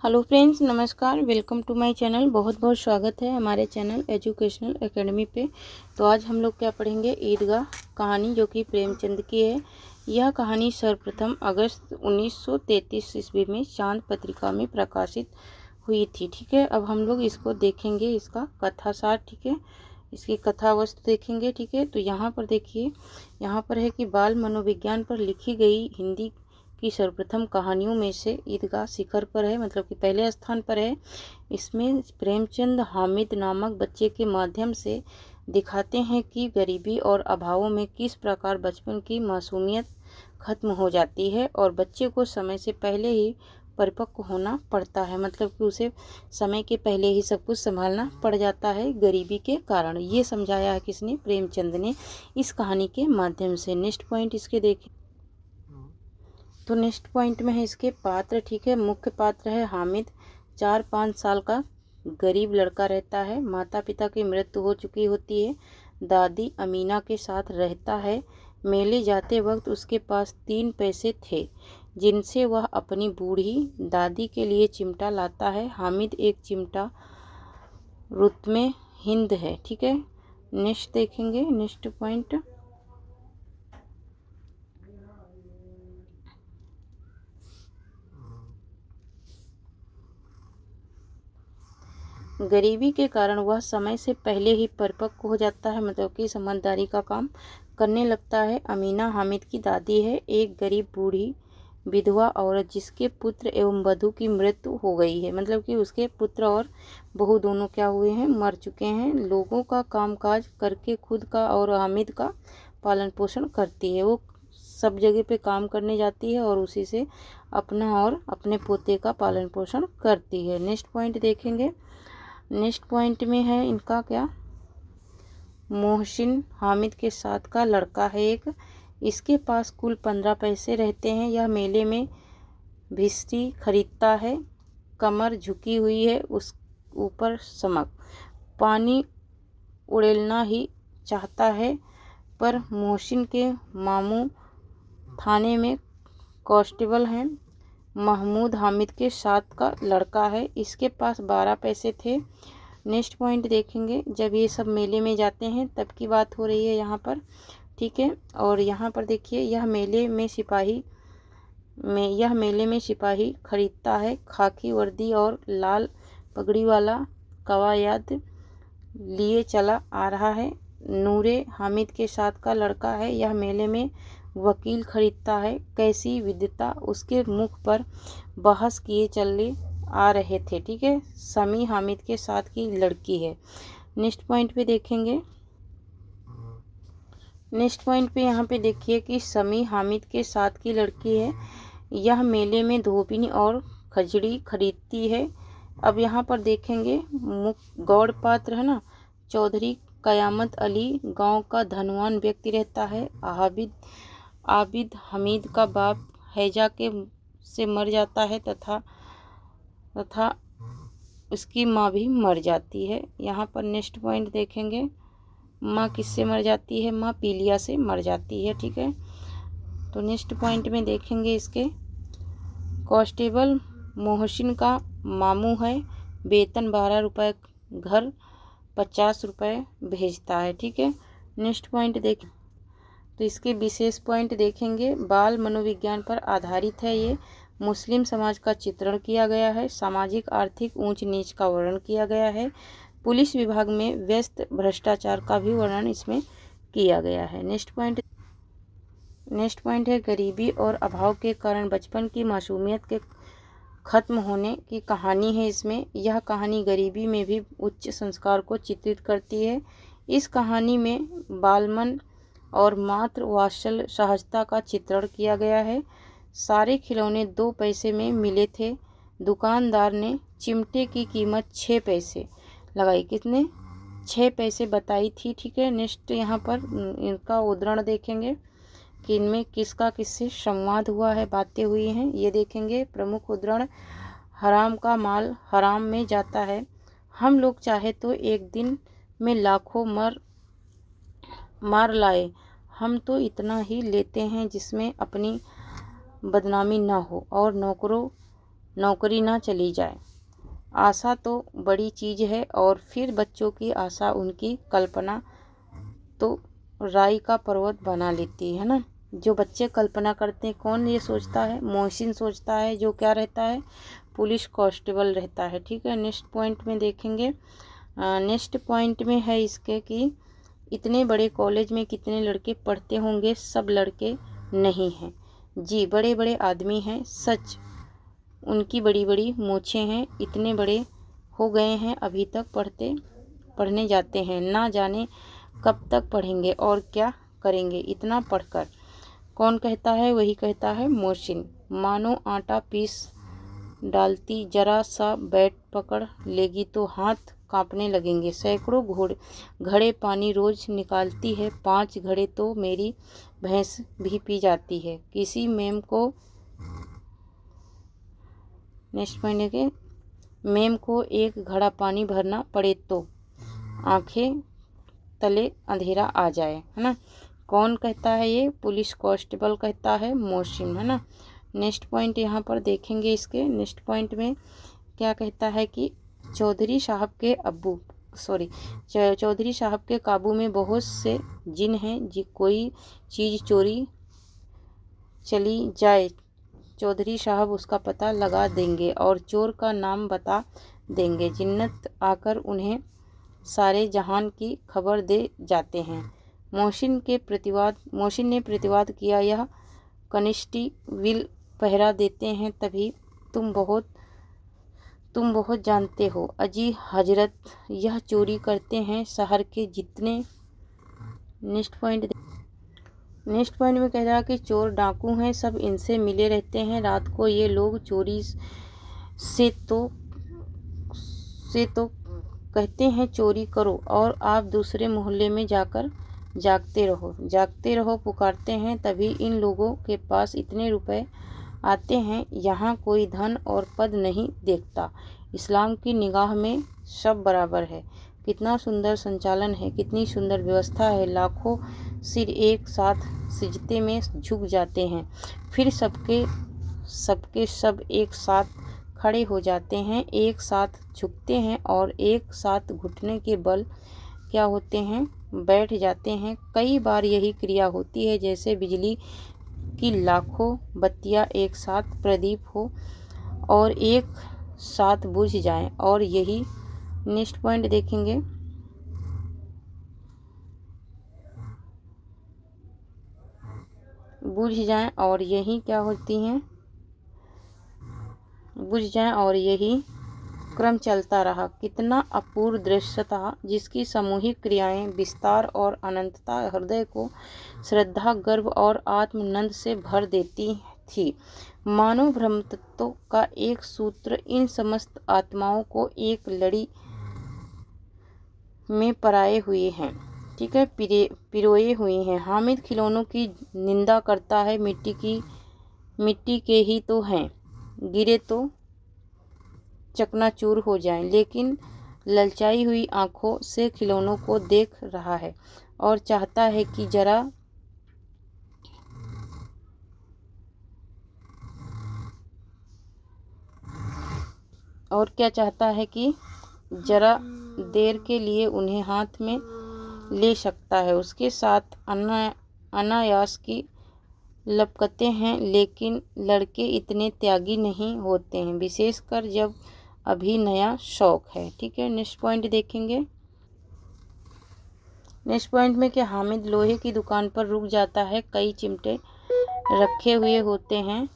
Hello friends, नमस्कार। Welcome to my channel. बहुत बहुत स्वागत है हमारे चैनल एजुकेशनल एकेडमी पे। तो आज हम लोग क्या पढ़ेंगे, ईदगाह कहानी, जो कि प्रेमचंद की है। यह कहानी सर्वप्रथम अगस्त 1933 ईस्वी में चांद पत्रिका में प्रकाशित हुई थी। ठीक है, अब हम लोग इसको देखेंगे, इसका कथासार। ठीक है, इसकी कथा वस्तु देखेंगे। ठीक है, तो यहाँ पर देखिए, यहाँ पर है कि बाल मनोविज्ञान पर लिखी गई हिंदी की सर्वप्रथम कहानियों में से ईदगाह शिखर पर है, मतलब कि पहले स्थान पर है। इसमें प्रेमचंद हामिद नामक बच्चे के माध्यम से दिखाते हैं कि गरीबी और अभावों में किस प्रकार बचपन की मासूमियत खत्म हो जाती है और बच्चे को समय से पहले ही परिपक्व होना पड़ता है। मतलब कि उसे समय के पहले ही सब कुछ संभालना पड़ जाता है गरीबी के कारण। ये समझाया है किसने, प्रेमचंद ने, इस कहानी के माध्यम से। नेक्स्ट पॉइंट इसके देखें तो नेक्स्ट पॉइंट में है इसके पात्र। ठीक है, मुख्य पात्र है हामिद। 4-5 साल का गरीब लड़का रहता है। माता पिता की मृत्यु हो चुकी होती है। दादी अमीना के साथ रहता है। मेले जाते वक्त उसके पास 3 पैसे थे, जिनसे वह अपनी बूढ़ी दादी के लिए चिमटा लाता है। हामिद एक चिमटा रुतमे हिंद है। ठीक है, नेक्स्ट देखेंगे, नेक्स्ट पॉइंट। गरीबी के कारण वह समय से पहले ही परिपक्व हो जाता है, मतलब कि समझदारी का काम करने लगता है। अमीना हामिद की दादी है, एक गरीब बूढ़ी विधवा औरत जिसके पुत्र एवं वधू की मृत्यु हो गई है। मतलब कि उसके पुत्र और बहू दोनों क्या हुए हैं, मर चुके हैं। लोगों का कामकाज करके खुद का और हामिद का पालन पोषण करती है। वो सब जगह पे काम करने जाती है और उसी से अपना और अपने पोते का पालन पोषण करती है। नेक्स्ट पॉइंट देखेंगे। नेक्स्ट पॉइंट में है इनका क्या, मोहसिन हामिद के साथ का लड़का है एक। इसके पास कुल 15 पैसे रहते हैं। यह मेले में भिश्ती खरीदता है। कमर झुकी हुई है, उस ऊपर समक पानी उड़ेलना ही चाहता है। पर मोहसिन के मामू थाने में कांस्टेबल हैं। महमूद हामिद के साथ का लड़का है। इसके पास 12 पैसे थे। नेक्स्ट पॉइंट देखेंगे, जब ये सब मेले में जाते हैं तब की बात हो रही है यहाँ पर। ठीक है, और यहाँ पर देखिए, यह मेले में सिपाही खरीदता है। खाकी वर्दी और लाल पगड़ी वाला कवायद लिए चला आ रहा है। नूरे हामिद के साथ का लड़का है। यह मेले में वकील खरीदता है। कैसी विद्वता उसके मुख पर बहस किए चले आ रहे थे। ठीक है, समी हामिद के साथ की लड़की है। नेक्स्ट पॉइंट पे देखेंगे। नेक्स्ट पॉइंट पे यहाँ पे देखिए कि समी हामिद के साथ की लड़की है। यह मेले में धोबिनी और खजड़ी खरीदती है। अब यहाँ पर देखेंगे, गौड़ पात्र है ना, चौधरी कयामत अली गांव का धनवान व्यक्ति रहता है। आबिद हमीद का बाप हैजा के से मर जाता है तथा उसकी माँ भी मर जाती है। यहाँ पर नेक्स्ट पॉइंट देखेंगे, माँ किससे मर जाती है, माँ पीलिया से मर जाती है। ठीक है, तो नेक्स्ट पॉइंट में देखेंगे इसके, कांस्टेबल मोहसिन का मामू है। वेतन 12 रुपये, घर 50 रुपये भेजता है। ठीक है, नेक्स्ट पॉइंट देखें तो इसके विशेष पॉइंट देखेंगे। बाल मनोविज्ञान पर आधारित है ये। मुस्लिम समाज का चित्रण किया गया है। सामाजिक आर्थिक ऊंच नीच का वर्णन किया गया है। पुलिस विभाग में व्यस्त भ्रष्टाचार का भी वर्णन इसमें किया गया है। नेक्स्ट पॉइंट है गरीबी और अभाव के कारण बचपन की मासूमियत के खत्म होने की कहानी है इसमें। यह कहानी गरीबी में भी उच्च संस्कार को चित्रित करती है। इस कहानी में बालमन और मातृ वात्सल्य सहजता का चित्रण किया गया है। सारे खिलौने 2 पैसे में मिले थे। दुकानदार ने चिमटे की कीमत 6 पैसे लगाई। कितने, 6 पैसे बताई थी। ठीक है, नेक्स्ट यहाँ पर इनका उदाहरण देखेंगे कि इनमें किसका किससे संवाद हुआ है, बातें हुई हैं, ये देखेंगे। प्रमुख उदाहरण, हराम का माल हराम में जाता है। हम लोग चाहे तो एक दिन में लाखों मार लाए, हम तो इतना ही लेते हैं जिसमें अपनी बदनामी ना हो। और नौकरों नौकरी ना चली जाए। आशा तो बड़ी चीज़ है, और फिर बच्चों की आशा उनकी कल्पना तो राई का पर्वत बना लेती है ना। जो बच्चे कल्पना करते हैं, कौन ये सोचता है? मोहसिन सोचता है, जो क्या रहता है? पुलिस कांस्टेबल रहता है। ठीक है, नेक्स्ट पॉइंट में देखेंगे। नेक्स्ट पॉइंट में है इसके कि इतने बड़े कॉलेज में कितने लड़के पढ़ते होंगे? सब लड़के नहीं हैं जी, बड़े बड़े आदमी हैं, सच। उनकी बड़ी बड़ी मूछें हैं, इतने बड़े हो गए हैं, अभी तक पढ़ने जाते हैं, ना जाने कब तक पढ़ेंगे और क्या करेंगे इतना पढ़कर। कौन कहता है? वही कहता है मोहसिन। मानो आटा पीस डालती, जरा सा बैट पकड़ लेगी तो हाथ कांपने लगेंगे। सैकड़ों घड़े पानी रोज निकालती है, 5 घड़े तो मेरी भैंस भी पी जाती है। किसी मेम को नेक्स्ट पॉइंट है कि मेम को 1 घड़ा पानी भरना पड़े तो आंखें तले अंधेरा आ जाए, है ना। कौन कहता है ये? पुलिस कांस्टेबल कहता है, मोहसिन, है ना। नेक्स्ट पॉइंट यहाँ पर देखेंगे। इसके नेक्स्ट पॉइंट में क्या कहता है कि चौधरी साहब के काबू में बहुत से जिन हैं, जी कोई चीज़ चोरी चली जाए, चौधरी साहब उसका पता लगा देंगे और चोर का नाम बता देंगे। जिन्नत आकर उन्हें सारे जहान की खबर दे जाते हैं। मोहसिन ने प्रतिवाद किया, यह कनिस्टेबल पहरा देते हैं, तभी तुम बहुत जानते हो। अजी हजरत, यह चोरी करते हैं शहर के जितने। नेक्स्ट पॉइंट में कह रहा है कि चोर डाकू हैं, सब इनसे मिले रहते हैं। रात को ये लोग चोरी से तो कहते हैं चोरी करो, और आप दूसरे मोहल्ले में जाकर जागते रहो पुकारते हैं। तभी इन लोगों के पास इतने रुपए आते हैं। यहाँ कोई धन और पद नहीं देखता। इस्लाम की निगाह में सब बराबर है। कितना सुंदर संचालन है, कितनी सुंदर व्यवस्था है। लाखों सिर एक साथ सिजदे में झुक जाते हैं, फिर सब एक साथ खड़े हो जाते हैं, एक साथ झुकते हैं और एक साथ घुटने के बल क्या होते हैं? बैठ जाते हैं। कई बार यही क्रिया होती है जैसे बिजली की लाखों बत्तियां एक साथ प्रदीप हो और एक साथ बुझ जाएं, और यही नेक्स्ट पॉइंट देखेंगे। बुझ जाएं और यही क्या होती हैं? बुझ जाएं और यही क्रम चलता रहा। कितना अपूर्व दृश्य था, जिसकी सामूहिक क्रियाएं, विस्तार और अनंतता हृदय को श्रद्धा, गर्व और आत्मनंद से भर देती थी। मानव ब्रह्म तत्व का एक सूत्र इन समस्त आत्माओं को एक लड़ी में पराए हुए हैं। ठीक है, पिरोए हुए हैं। हामिद खिलौनों की निंदा करता है, मिट्टी के ही तो हैं, गिरे तो चकनाचूर हो जाएं, लेकिन ललचाई हुई आंखों से खिलौनों को देख रहा है और चाहता है कि जरा देर के लिए उन्हें हाथ में ले सकता है। उसके साथ अनायास की लपकते हैं, लेकिन लड़के इतने त्यागी नहीं होते हैं, विशेषकर जब अभी नया शौक है। ठीक है, नेक्स्ट पॉइंट देखेंगे। नेक्स्ट पॉइंट में कि हामिद लोहे की दुकान पर रुक जाता है, कई चिमटे रखे हुए होते हैं।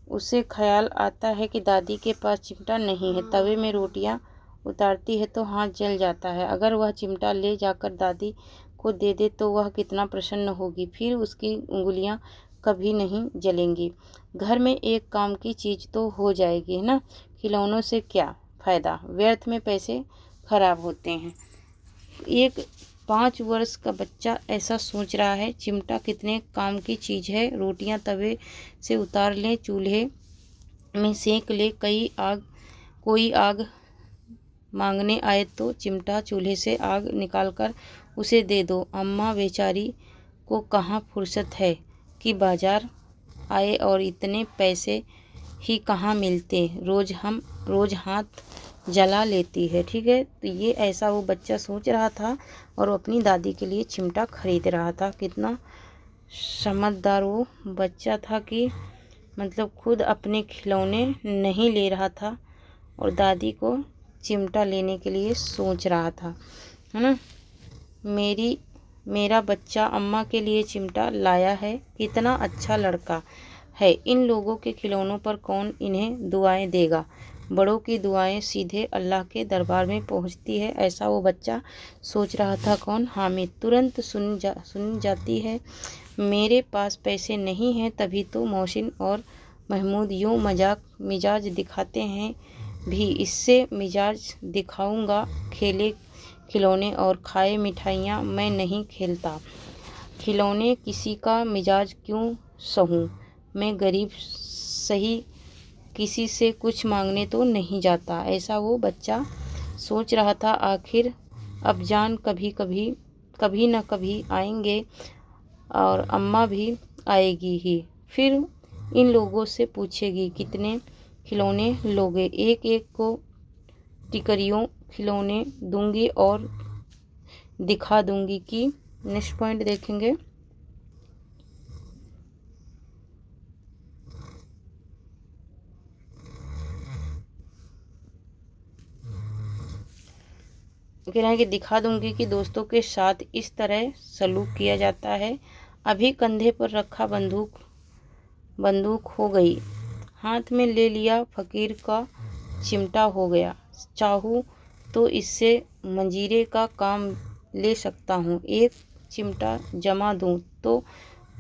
उसे ख्याल आता है कि दादी के पास चिमटा नहीं है। तवे में रोटियां उतारती है तो हाथ जल जाता है। अगर वह चिमटा ले जाकर दादी को दे दे तो वह कितना प्रसन्न होगी, फिर उसकी उंगलियां कभी नहीं जलेंगी। घर में एक काम की चीज़ तो हो जाएगी, है ना। खिलौनों से क्या फ़ायदा, व्यर्थ में पैसे खराब होते हैं। एक 5 वर्ष का बच्चा ऐसा सोच रहा है, चिमटा कितने काम की चीज़ है। रोटियां तवे से उतार ले, चूल्हे में सेंक ले, कोई आग मांगने आए तो चिमटा चूल्हे से आग निकालकर उसे दे दो। अम्मा बेचारी को कहाँ फुर्सत है कि बाजार आए और इतने पैसे ही कहाँ मिलते, रोज़ हाथ जला लेती है। ठीक है, तो ये ऐसा वो बच्चा सोच रहा था और वो अपनी दादी के लिए चिमटा खरीद रहा था। कितना समझदार वो बच्चा था कि मतलब खुद अपने खिलौने नहीं ले रहा था और दादी को चिमटा लेने के लिए सोच रहा था, है ना। मेरा बच्चा अम्मा के लिए चिमटा लाया है, कितना अच्छा लड़का है। इन लोगों के खिलौनों पर कौन इन्हें दुआएं देगा। बड़ों की दुआएं सीधे अल्लाह के दरबार में पहुंचती है, ऐसा वो बच्चा सोच रहा था। कौन? हामिद। तुरंत सुन जाती है, मेरे पास पैसे नहीं हैं। तभी तो मोहसिन और महमूद यूँ मजाक मिजाज दिखाते हैं भी, इससे मिजाज दिखाऊंगा। खेले खिलौने और खाए मिठाइयाँ, मैं नहीं खेलता खिलौने, किसी का मिजाज क्यों सहूँ। मैं गरीब सही, किसी से कुछ मांगने तो नहीं जाता, ऐसा वो बच्चा सोच रहा था। आखिर अब जान कभी न कभी आएंगे और अम्मा भी आएगी ही, फिर इन लोगों से पूछेगी कितने खिलौने लोगे। एक एक को टिकरियों खिलौने दूंगी और दिखा दूंगी कि। नेक्स्ट पॉइंट देखेंगे। कह रहे हैं कि दिखा दूंगी कि दोस्तों के साथ इस तरह सलूक किया जाता है। अभी कंधे पर रखा बंदूक हो गई, हाथ में ले लिया फकीर का चिमटा हो गया। चाहूँ तो इससे मंजीरे का काम ले सकता हूँ। एक चिमटा जमा दूँ तो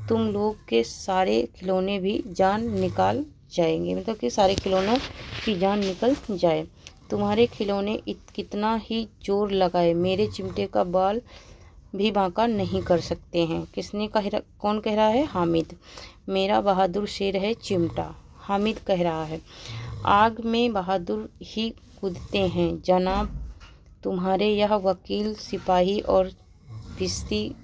तुम लोग के सारे खिलौने भी जान निकाल जाएंगे, मतलब कि सारे खिलौनों की जान निकल जाए। तुम्हारे खिलौने कितना ही जोर लगाए, मेरे चिमटे का बाल भी बांका नहीं कर सकते हैं। कौन कह रहा है? हामिद। मेरा बहादुर शेर है चिमटा, हामिद कह रहा है। आग में बहादुर ही कूदते हैं जनाब, तुम्हारे यह वकील सिपाही और भिस्ती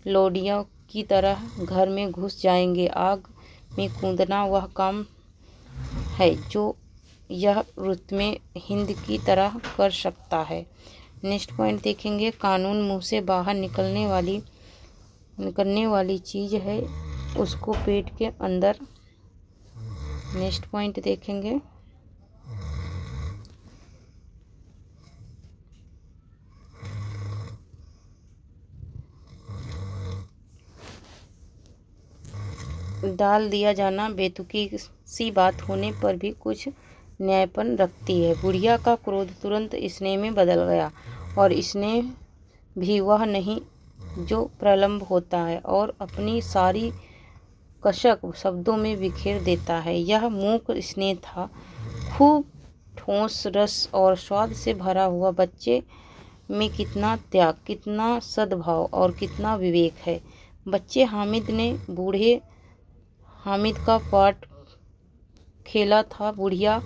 लोडियों की तरह घर में घुस जाएंगे। आग में कूदना वह काम है जो यह रुतमे हिंद की तरह कर सकता है। नेक्स्ट पॉइंट देखेंगे। कानून मुंह से बाहर निकलने वाली चीज़ है, उसको पेट के अंदर। नेक्स्ट पॉइंट देखेंगे। डाल दिया जाना बेतुकी सी बात होने पर भी कुछ न्यायपन रखती है। बुढ़िया का क्रोध तुरंत स्नेह में बदल गया और स्नेह भी वह नहीं जो प्रलंब होता है और अपनी सारी कशक शब्दों में बिखेर देता है। यह मूक स्नेह था, खूब ठोस रस और स्वाद से भरा हुआ। बच्चे में कितना त्याग, कितना सद्भाव और कितना विवेक है। बच्चे हामिद ने बूढ़े हामिद का पार्ट खेला था। बुढ़िया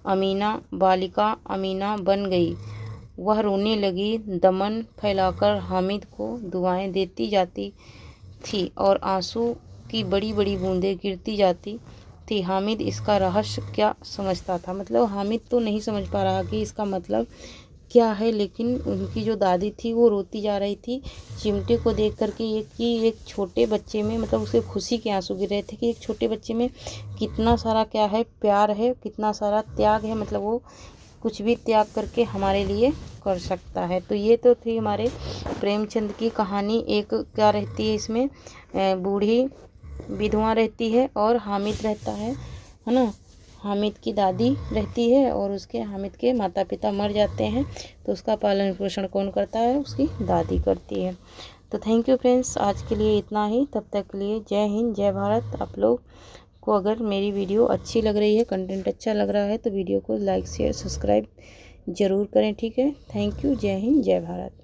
अमीना बालिका अमीना बन गई। वह रोने लगी, दमन फैलाकर हामिद को दुआएं देती जाती थी और आंसू की बड़ी बड़ी बूंदें गिरती जाती थी। हामिद इसका रहस्य क्या समझता था, मतलब हामिद तो नहीं समझ पा रहा कि इसका मतलब क्या है, लेकिन उनकी जो दादी थी वो रोती जा रही थी चिमटे को देख करके एक छोटे बच्चे में, मतलब उसे खुशी के आंसू गिर रहे थे कि एक छोटे बच्चे में कितना सारा क्या है, प्यार है, कितना सारा त्याग है, मतलब वो कुछ भी त्याग करके हमारे लिए कर सकता है। तो ये तो थी हमारे प्रेमचंद की कहानी। एक क्या रहती है इसमें, बूढ़ी विधवा रहती है और हामिद रहता है ना। हामिद की दादी रहती है और उसके हामिद के माता पिता मर जाते हैं, तो उसका पालन पोषण कौन करता है? उसकी दादी करती है। तो थैंक यू फ्रेंड्स, आज के लिए इतना ही। तब तक के लिए जय हिंद, जय भारत। आप लोग को अगर मेरी वीडियो अच्छी लग रही है, कंटेंट अच्छा लग रहा है, तो वीडियो को लाइक शेयर सब्सक्राइब ज़रूर करें। ठीक है, थैंक यू, जय हिंद, जय भारत।